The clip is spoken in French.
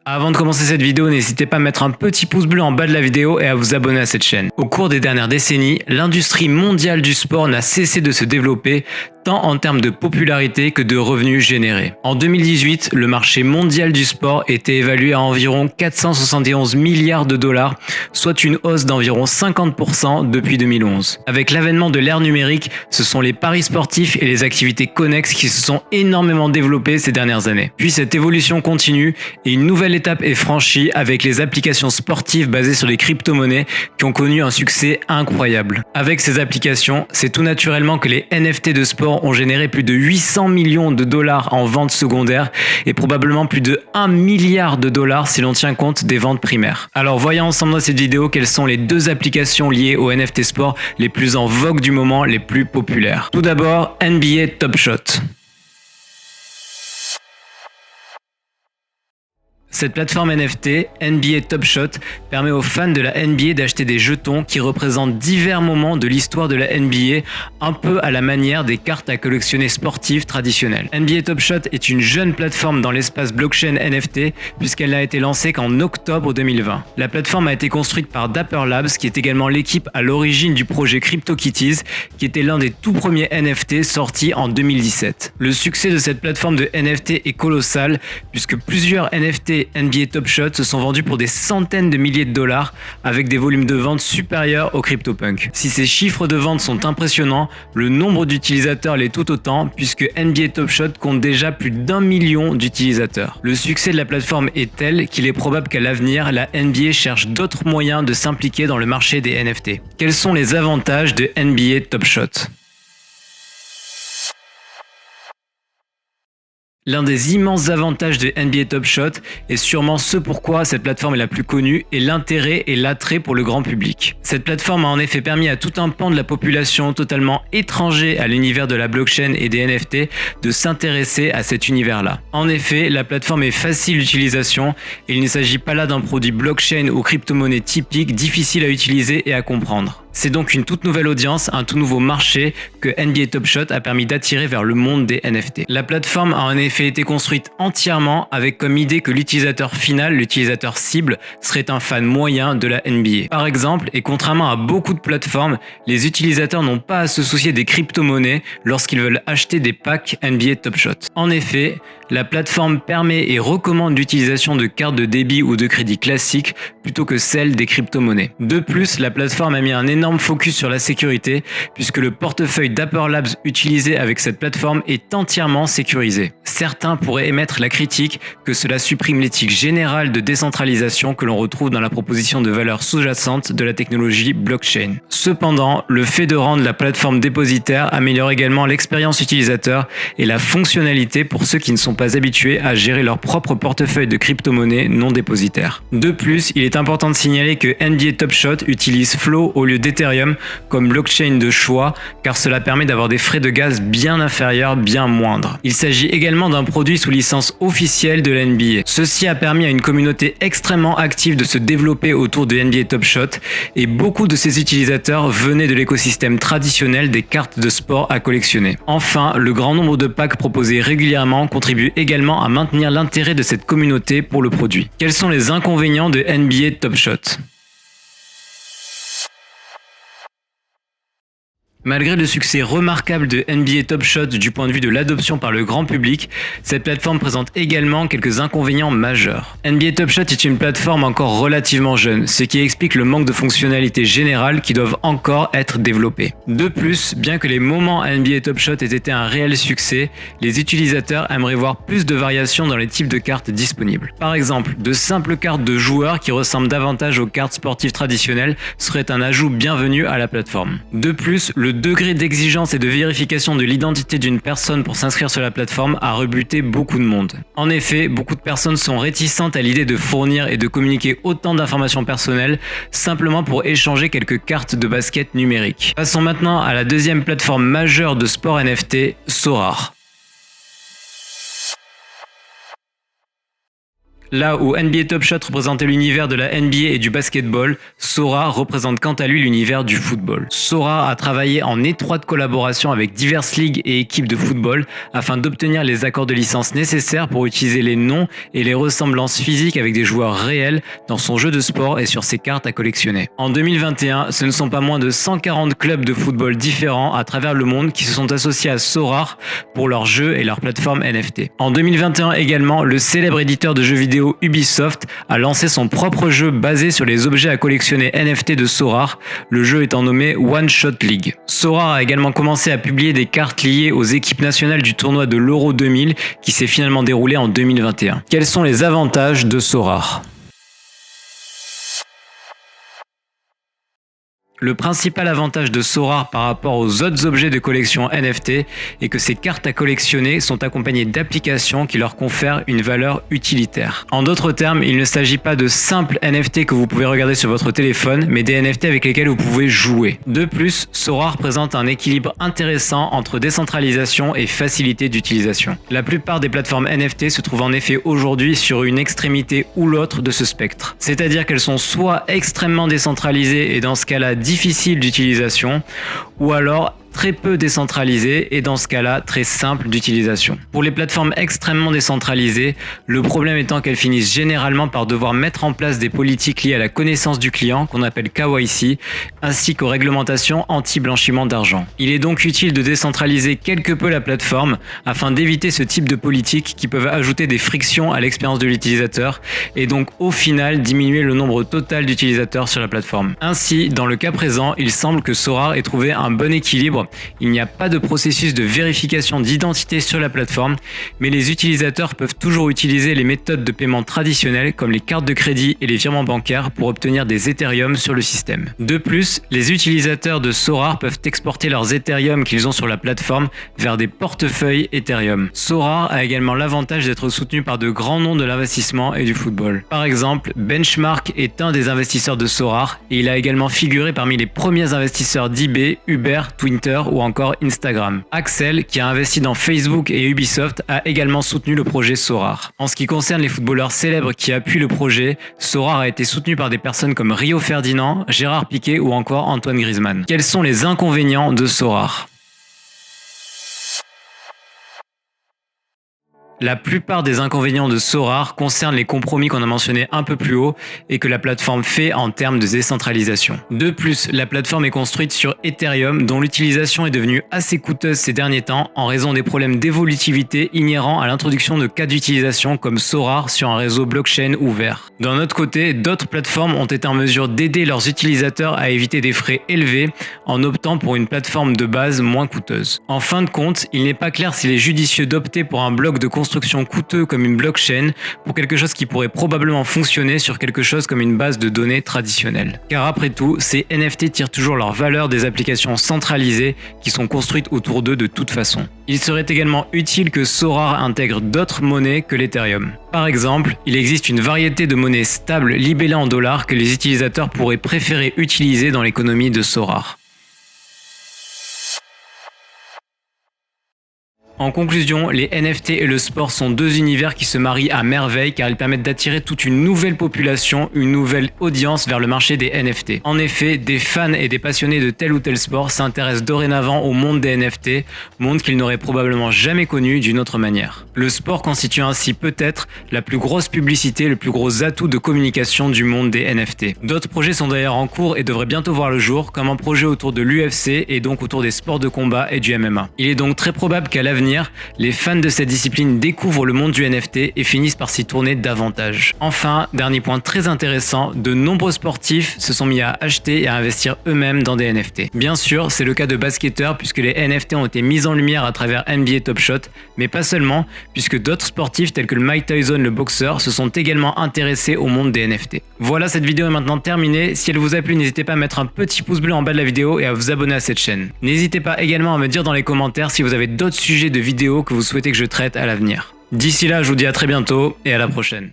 Avant de commencer cette vidéo, n'hésitez pas à mettre un petit pouce bleu en bas de la vidéo et à vous abonner à cette chaîne. Au cours des dernières décennies, l'industrie mondiale du sport n'a cessé de se développer, tant en termes de popularité que de revenus générés. En 2018, le marché mondial du sport était évalué à environ 471 milliards de dollars, soit une hausse d'environ 50% depuis 2011. Avec l'avènement de l'ère numérique, ce sont les paris sportifs et les activités connexes qui se sont énormément développées ces dernières années. Puis cette évolution continue et une nouvelle étape est franchie avec les applications sportives basées sur les crypto-monnaies qui ont connu un succès incroyable. Avec ces applications, c'est tout naturellement que les NFT de sport ont généré plus de 800 millions de dollars en ventes secondaires et probablement plus de 1 milliard de dollars si l'on tient compte des ventes primaires. Alors voyons ensemble dans cette vidéo quelles sont les deux applications liées au NFT sport les plus en vogue du moment, les plus populaires. Tout d'abord, NBA Top Shot. Cette plateforme NFT, NBA Top Shot, permet aux fans de la NBA d'acheter des jetons qui représentent divers moments de l'histoire de la NBA, un peu à la manière des cartes à collectionner sportives traditionnelles. NBA Top Shot est une jeune plateforme dans l'espace blockchain NFT puisqu'elle n'a été lancée qu'en octobre 2020. La plateforme a été construite par Dapper Labs, qui est également l'équipe à l'origine du projet CryptoKitties, qui était l'un des tout premiers NFT sortis en 2017. Le succès de cette plateforme de NFT est colossal puisque plusieurs NFT NBA Top Shot se sont vendus pour des centaines de milliers de dollars avec des volumes de vente supérieurs au CryptoPunk. Si ces chiffres de vente sont impressionnants, le nombre d'utilisateurs l'est tout autant puisque NBA Top Shot compte déjà plus d'1 million d'utilisateurs. Le succès de la plateforme est tel qu'il est probable qu'à l'avenir, la NBA cherche d'autres moyens de s'impliquer dans le marché des NFT. Quels sont les avantages de NBA Top Shot ? L'un des immenses avantages de NBA Top Shot est sûrement ce pourquoi cette plateforme est la plus connue et l'intérêt et l'attrait pour le grand public. Cette plateforme a en effet permis à tout un pan de la population totalement étranger à l'univers de la blockchain et des NFT de s'intéresser à cet univers-là. En effet, la plateforme est facile d'utilisation et il ne s'agit pas là d'un produit blockchain ou crypto-monnaie typique difficile à utiliser et à comprendre. C'est donc une toute nouvelle audience, un tout nouveau marché que NBA Top Shot a permis d'attirer vers le monde des NFT. La plateforme a en effet été construite entièrement avec comme idée que l'utilisateur final, l'utilisateur cible, serait un fan moyen de la NBA. Par exemple, et contrairement à beaucoup de plateformes, les utilisateurs n'ont pas à se soucier des crypto-monnaies lorsqu'ils veulent acheter des packs NBA Top Shot. En effet, la plateforme permet et recommande l'utilisation de cartes de débit ou de crédit classiques plutôt que celle des crypto-monnaies. De plus, la plateforme a mis un énorme focus sur la sécurité puisque le portefeuille Dapper Labs utilisé avec cette plateforme est entièrement sécurisé. Certains pourraient émettre la critique que cela supprime l'éthique générale de décentralisation que l'on retrouve dans la proposition de valeur sous-jacente de la technologie blockchain. Cependant, le fait de rendre la plateforme dépositaire améliore également l'expérience utilisateur et la fonctionnalité pour ceux qui ne sont pas habitués à gérer leur propre portefeuille de crypto-monnaies non dépositaires. De plus, il est important de signaler que NBA Top Shot utilise Flow au lieu d'Ethereum comme blockchain de choix car cela permet d'avoir des frais de gaz bien inférieurs, bien moindres. Il s'agit également d'un produit sous licence officielle de la NBA. Ceci a permis à une communauté extrêmement active de se développer autour de NBA Top Shot et beaucoup de ses utilisateurs venaient de l'écosystème traditionnel des cartes de sport à collectionner. Enfin, le grand nombre de packs proposés régulièrement contribue également à maintenir l'intérêt de cette communauté pour le produit. Quels sont les inconvénients de NBA Top Shot ? Malgré le succès remarquable de NBA Top Shot du point de vue de l'adoption par le grand public, cette plateforme présente également quelques inconvénients majeurs. NBA Top Shot est une plateforme encore relativement jeune, ce qui explique le manque de fonctionnalités générales qui doivent encore être développées. De plus, bien que les moments NBA Top Shot aient été un réel succès, les utilisateurs aimeraient voir plus de variations dans les types de cartes disponibles. Par exemple, de simples cartes de joueurs qui ressemblent davantage aux cartes sportives traditionnelles seraient un ajout bienvenu à la plateforme. De plus, le degré d'exigence et de vérification de l'identité d'une personne pour s'inscrire sur la plateforme a rebuté beaucoup de monde. En effet, beaucoup de personnes sont réticentes à l'idée de fournir et de communiquer autant d'informations personnelles simplement pour échanger quelques cartes de basket numériques. Passons maintenant à la deuxième plateforme majeure de sport NFT, Sorare. Là où NBA Top Shot représentait l'univers de la NBA et du basketball, Sora représente quant à lui l'univers du football. Sora a travaillé en étroite collaboration avec diverses ligues et équipes de football afin d'obtenir les accords de licence nécessaires pour utiliser les noms et les ressemblances physiques avec des joueurs réels dans son jeu de sport et sur ses cartes à collectionner. En 2021, ce ne sont pas moins de 140 clubs de football différents à travers le monde qui se sont associés à Sora pour leurs jeux et leur plateforme NFT. En 2021 également, le célèbre éditeur de jeux vidéo Ubisoft a lancé son propre jeu basé sur les objets à collectionner NFT de Sora, le jeu étant nommé One Shot League. Sora a également commencé à publier des cartes liées aux équipes nationales du tournoi de l'Euro 2000 qui s'est finalement déroulé en 2021. Quels sont les avantages de Sora ? Le principal avantage de Sora par rapport aux autres objets de collection NFT est que ces cartes à collectionner sont accompagnées d'applications qui leur confèrent une valeur utilitaire. En d'autres termes, il ne s'agit pas de simples NFT que vous pouvez regarder sur votre téléphone, mais des NFT avec lesquels vous pouvez jouer. De plus, Sora représente un équilibre intéressant entre décentralisation et facilité d'utilisation. La plupart des plateformes NFT se trouvent en effet aujourd'hui sur une extrémité ou l'autre de ce spectre. C'est-à-dire qu'elles sont soit extrêmement décentralisées et dans ce cas-là difficile d'utilisation, ou alors très peu décentralisé et dans ce cas-là très simple d'utilisation. Pour les plateformes extrêmement décentralisées, le problème étant qu'elles finissent généralement par devoir mettre en place des politiques liées à la connaissance du client qu'on appelle KYC, ainsi qu'aux réglementations anti-blanchiment d'argent. Il est donc utile de décentraliser quelque peu la plateforme afin d'éviter ce type de politiques qui peuvent ajouter des frictions à l'expérience de l'utilisateur et donc au final diminuer le nombre total d'utilisateurs sur la plateforme. Ainsi, dans le cas présent, il semble que Sora ait trouvé un bon équilibre. Il n'y a pas de processus de vérification d'identité sur la plateforme, mais les utilisateurs peuvent toujours utiliser les méthodes de paiement traditionnelles comme les cartes de crédit et les virements bancaires pour obtenir des Ethereum sur le système. De plus, les utilisateurs de Sora peuvent exporter leurs Ethereum qu'ils ont sur la plateforme vers des portefeuilles Ethereum. Sora a également l'avantage d'être soutenu par de grands noms de l'investissement et du football. Par exemple, Benchmark est un des investisseurs de Sora et il a également figuré parmi les premiers investisseurs d'eBay, Uber, Twitter ou encore Instagram. Axel, qui a investi dans Facebook et Ubisoft, a également soutenu le projet Sora. En ce qui concerne les footballeurs célèbres qui appuient le projet, Sora a été soutenu par des personnes comme Rio Ferdinand, Gérard Piqué ou encore Antoine Griezmann. Quels sont les inconvénients de Sora ? La plupart des inconvénients de Sora concernent les compromis qu'on a mentionnés un peu plus haut et que la plateforme fait en termes de décentralisation. De plus, la plateforme est construite sur Ethereum dont l'utilisation est devenue assez coûteuse ces derniers temps en raison des problèmes d'évolutivité inhérents à l'introduction de cas d'utilisation comme Sora sur un réseau blockchain ouvert. D'un autre côté, d'autres plateformes ont été en mesure d'aider leurs utilisateurs à éviter des frais élevés en optant pour une plateforme de base moins coûteuse. En fin de compte, il n'est pas clair s'il est judicieux d'opter pour un bloc de construction coûteux comme une blockchain pour quelque chose qui pourrait probablement fonctionner sur quelque chose comme une base de données traditionnelle. Car après tout, ces NFT tirent toujours leur valeur des applications centralisées qui sont construites autour d'eux de toute façon. Il serait également utile que Sora intègre d'autres monnaies que l'Ethereum. Par exemple, il existe une variété de monnaies stables libellées en dollars que les utilisateurs pourraient préférer utiliser dans l'économie de Sora. En conclusion, les NFT et le sport sont deux univers qui se marient à merveille car ils permettent d'attirer toute une nouvelle population, une nouvelle audience vers le marché des NFT. En effet, des fans et des passionnés de tel ou tel sport s'intéressent dorénavant au monde des NFT, monde qu'ils n'auraient probablement jamais connu d'une autre manière. Le sport constitue ainsi peut-être la plus grosse publicité, le plus gros atout de communication du monde des NFT. D'autres projets sont d'ailleurs en cours et devraient bientôt voir le jour, comme un projet autour de l'UFC et donc autour des sports de combat et du MMA. Il est donc très probable qu'à l'avenir, les fans de cette discipline découvrent le monde du NFT et finissent par s'y tourner davantage. Enfin, dernier point très intéressant, de nombreux sportifs se sont mis à acheter et à investir eux-mêmes dans des NFT. Bien sûr, c'est le cas de basketteurs puisque les NFT ont été mis en lumière à travers NBA Top Shot, mais pas seulement, puisque d'autres sportifs tels que le Mike Tyson, le boxeur, se sont également intéressés au monde des NFT. Voilà, cette vidéo est maintenant terminée. Si elle vous a plu, n'hésitez pas à mettre un petit pouce bleu en bas de la vidéo et à vous abonner à cette chaîne. N'hésitez pas également à me dire dans les commentaires si vous avez d'autres sujets de vidéos que vous souhaitez que je traite à l'avenir. D'ici là, je vous dis à très bientôt et à la prochaine.